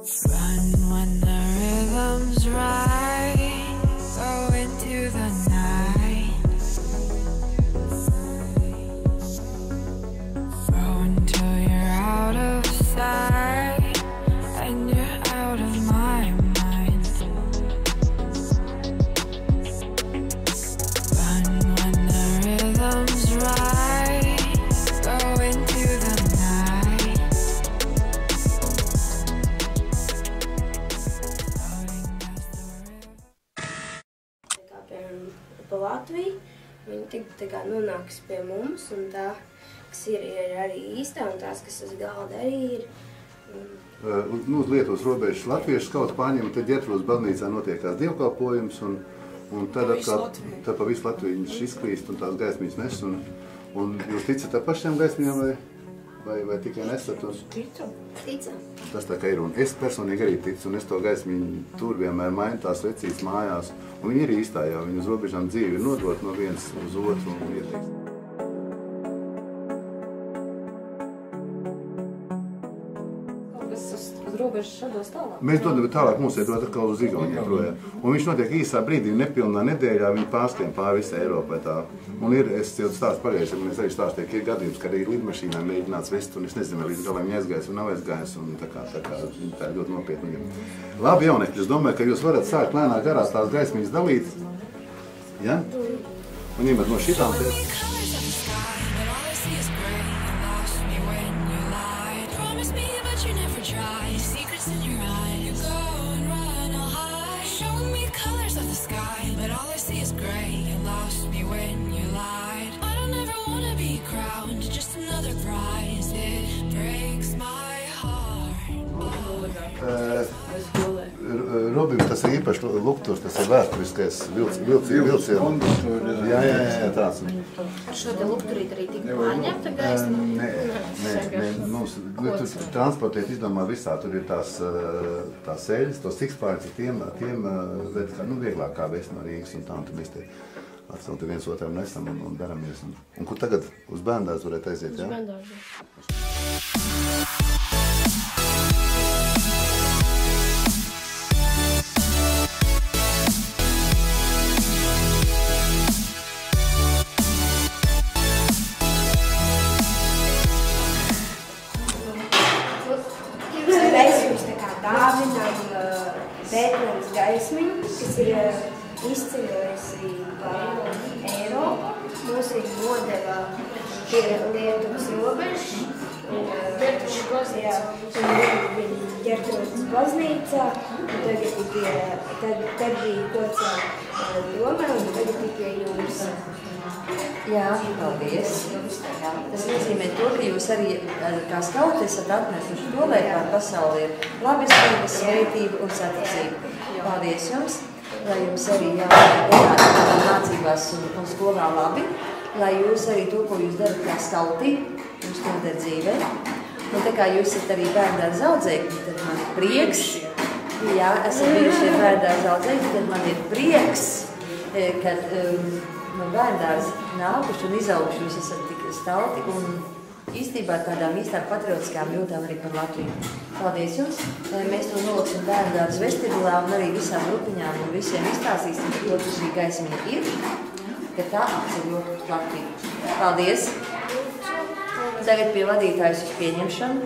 Run when the rhythm's right, go into the night. Go until you're out of sight and you're out of my mind. Run when the rhythm's right, go into the night. Pa Latviju, viņi tā kā nonāks pie mums, un tā, kas ir arī īstā, un tās, kas uz galda arī ir. Uz Lietuvas robežas latviešu skautu pārņem, tad Ģertrūdas baznīcā notiekās dievkalpojums, un tad atkal tā pa visu Latviju viņš izklīst un tās gaismiņas nes, un jūs ticat tā pašiem gaismiņām vai tikai nesat? Ticam. Tas tā kā ir, un es personīgi arī ticu, un es to gaismiņu tur vienmēr mainu tās vecīs mājās, un viņi ir īstā jau, viņi uz robežām dzīvi ir nodot no viens uz otru un ietīst. Mēs dodam tālāk mums iedot atkal uz Igauniju projām. Un viņš notiek īsā brīdī, nepilnā nedēļā, viņi pārskrien pāri visai Eiropai tā. Un ir, es jau stāstu pagājuši, un es arī stāstīju, ka ir gadījums, ka arī lidmašīnā mēģināts vest, un es nezinu, vai līdz galam viņa aizgājis un nav aizgājis, un tā kā ļoti nopietni. Labi, jaunieki, es domāju, ka jūs varat sākt lēnā garā tās gaismiņas dalīt. Ja? Un ņemat no šitām te. Robim tas ir īpaši lukturs, tas ir vēsturiskais vilciens. Jā, tāds. Šo te lukturīt arī tika pārņemta gaisma? Nē, mums tur transportiet izdomā visā, tur ir tās eļas, tos sikspārņus ar tiem vieglāk kā vest no Rīgas un tā, un tad mēs te atcelti viens otram nesam un daramies. Un kur tagad uz bērndārzu varētu aiziet, jā? Uz bērndārzu. Es jums tā kā dāvinām Bētlemes gaismiņu, kas ir izceļojusi pa Eiropu. Mūs ir nodeva pie Lietuvas robežas. Ģertrūdas baznīcā. Tad bija kods domē, un tagad ir pie jums. Jā, paldies. Tas nozīmē to, ka jūs arī kā skauti esat atnesuši to, lai pār pasauli ir labestība, svētība un saticība. Paldies jums, lai jums arī mācībās un skolā labi, lai jūs arī to, ko jūs darat kā skauti, jums to der dzīvē. Un tā kā jūs esat arī bērndārza audzēkņi, tad man ir prieks, jā, esat bijušie bērndārza audzēkņi, tad man ir prieks, kad no bērndārza nākuši un izauguši, jūs esat tik stalti un īstībā tādām īstām patriotiskām jūtām arī par Latviju. Paldies jums! Mēs to noliksim bērndārza vestibulā un arī visām grupiņām un visiem izstāstīsim par to, ka šī gaismiņa ir, ka tā apceļo Latviju. Paldies! Tagad pie vadītājas uz pieņemšanu.